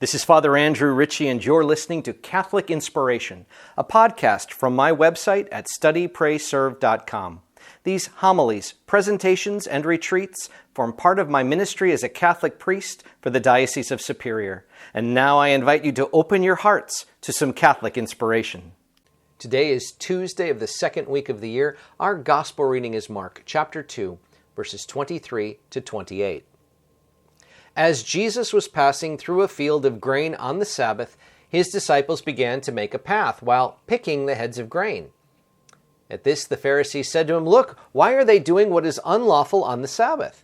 This is Father Andrew Ritchie, and you're listening to Catholic Inspiration, a podcast from my website at studyprayserve.com. These homilies, presentations, and retreats form part of my ministry as a Catholic priest for the Diocese of Superior. And now I invite you to open your hearts to some Catholic inspiration. Today is Tuesday of the second week of the year. Our Gospel reading is Mark chapter 2, verses 23 to 28. As Jesus was passing through a field of grain on the Sabbath, his disciples began to make a path while picking the heads of grain. At this, the Pharisees said to him, "Look, why are they doing what is unlawful on the Sabbath?"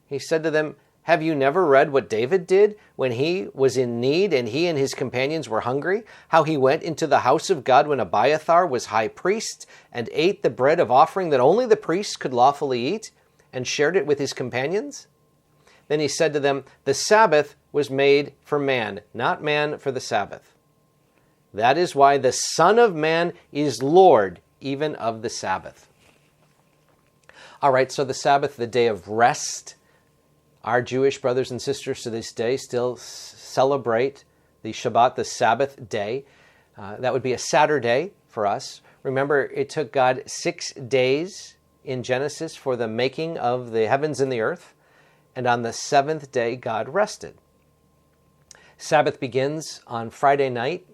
He said to them, "Have you never read what David did when he was in need and he and his companions were hungry? How he went into the house of God when Abiathar was high priest and ate the bread of offering that only the priests could lawfully eat and shared it with his companions?" Then he said to them, "The Sabbath was made for man, not man for the Sabbath. That is why the Son of Man is Lord even of the Sabbath." All right, so the Sabbath, the day of rest. Our Jewish brothers and sisters to this day still celebrate the Shabbat, the Sabbath day. That would be a Saturday for us. Remember, it took God 6 days in Genesis for the making of the heavens and the earth. And on the seventh day, God rested. Sabbath begins on Friday night,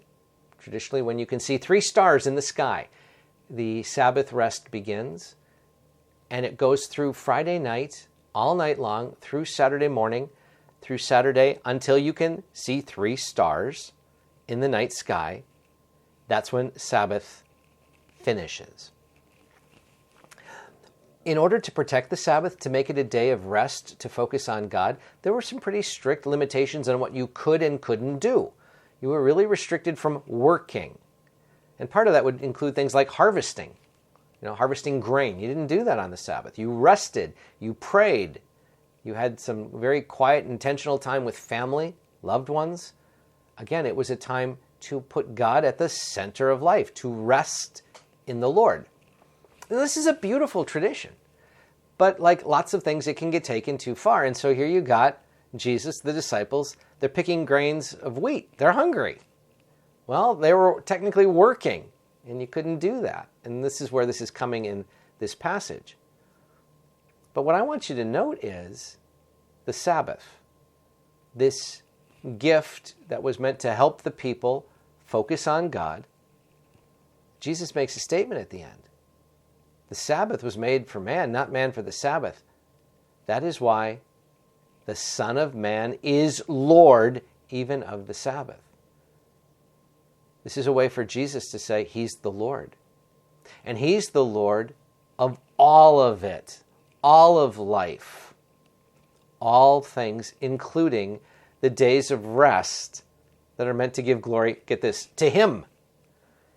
traditionally when you can see 3 stars in the sky. The Sabbath rest begins, and it goes through Friday night, all night long, through Saturday morning, through Saturday, until you can see 3 stars in the night sky. That's when Sabbath finishes. In order to protect the Sabbath, to make it a day of rest, to focus on God, there were some pretty strict limitations on what you could and couldn't do. You were really restricted from working. And part of that would include things like harvesting. Harvesting grain. You didn't do that on the Sabbath. You rested. You prayed. You had some very quiet, intentional time with family, loved ones. Again, it was a time to put God at the center of life, to rest in the Lord. This is a beautiful tradition, but like lots of things, it can get taken too far. And so here you got Jesus, the disciples, they're picking grains of wheat. They're hungry. Well, they were technically working, and you couldn't do that. And this is where this is coming in this passage. But what I want you to note is the Sabbath, this gift that was meant to help the people focus on God. Jesus makes a statement at the end. The Sabbath was made for man, not man for the Sabbath. That is why the Son of Man is Lord even of the Sabbath. This is a way for Jesus to say he's the Lord. And he's the Lord of all of it, all of life, all things, including the days of rest that are meant to give glory, get this, to him.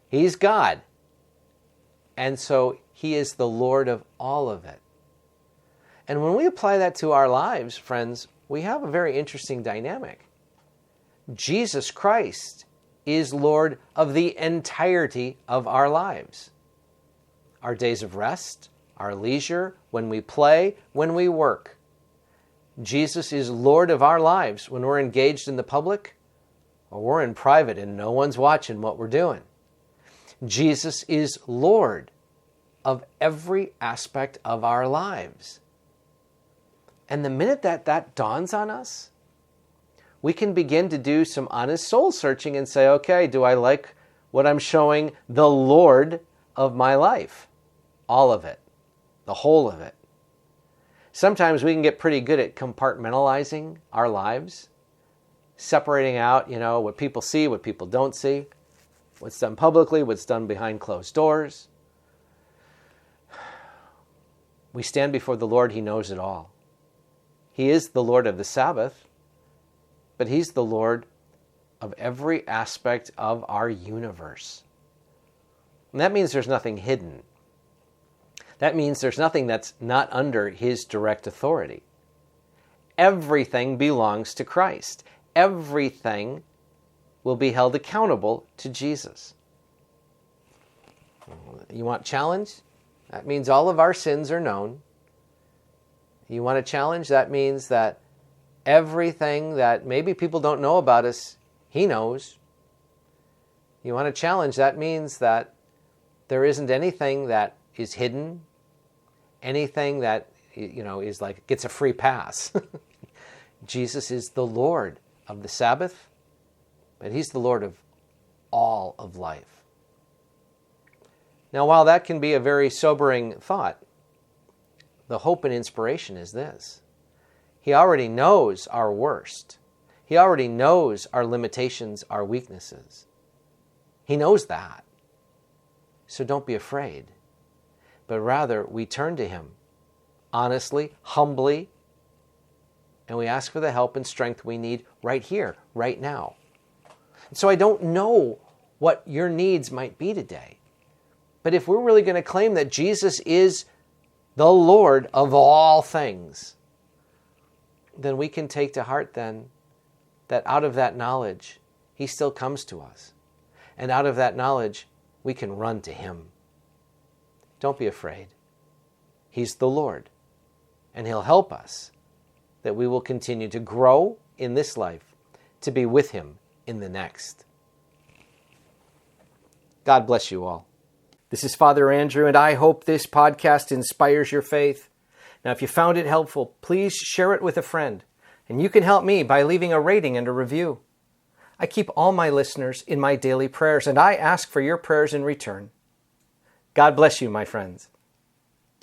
He's God. And so he is the Lord of all of it. And when we apply that to our lives, friends, we have a very interesting dynamic. Jesus Christ is Lord of the entirety of our lives. Our days of rest, our leisure, when we play, when we work. Jesus is Lord of our lives when we're engaged in the public or we're in private and no one's watching what we're doing. Jesus is Lord of every aspect of our lives. And the minute that dawns on us, we can begin to do some honest soul searching and say, okay, do I like what I'm showing the Lord of my life? All of it, the whole of it. Sometimes we can get pretty good at compartmentalizing our lives, separating out, what people see, what people don't see, what's done publicly, what's done behind closed doors. We stand before the Lord, he knows it all. He is the Lord of the Sabbath, but he's the Lord of every aspect of our universe. And that means there's nothing hidden. That means there's nothing that's not under his direct authority. Everything belongs to Christ. Everything will be held accountable to Jesus. You want challenge? That means all of our sins are known. You want a challenge? That means that Everything that maybe people don't know about us, He knows. You want to challenge, that means that there isn't anything that is hidden, anything that, is like gets a free pass. Jesus is the Lord of the Sabbath, but He's the Lord of all of life. Now, while that can be a very sobering thought, the hope and inspiration is this. He already knows our worst. He already knows our limitations, our weaknesses. He knows that. So don't be afraid, but rather we turn to Him honestly, humbly, and we ask for the help and strength we need right here, right now. And so I don't know what your needs might be today, but if we're really going to claim that Jesus is the Lord of all things, then we can take to heart then that out of that knowledge, He still comes to us. And out of that knowledge, we can run to Him. Don't be afraid. He's the Lord, and He'll help us that we will continue to grow in this life to be with Him in the next. God bless you all. This is Father Andrew, and I hope this podcast inspires your faith. Now, if you found it helpful, please share it with a friend, and you can help me by leaving a rating and a review. I keep all my listeners in my daily prayers, and I ask for your prayers in return. God bless you, my friends.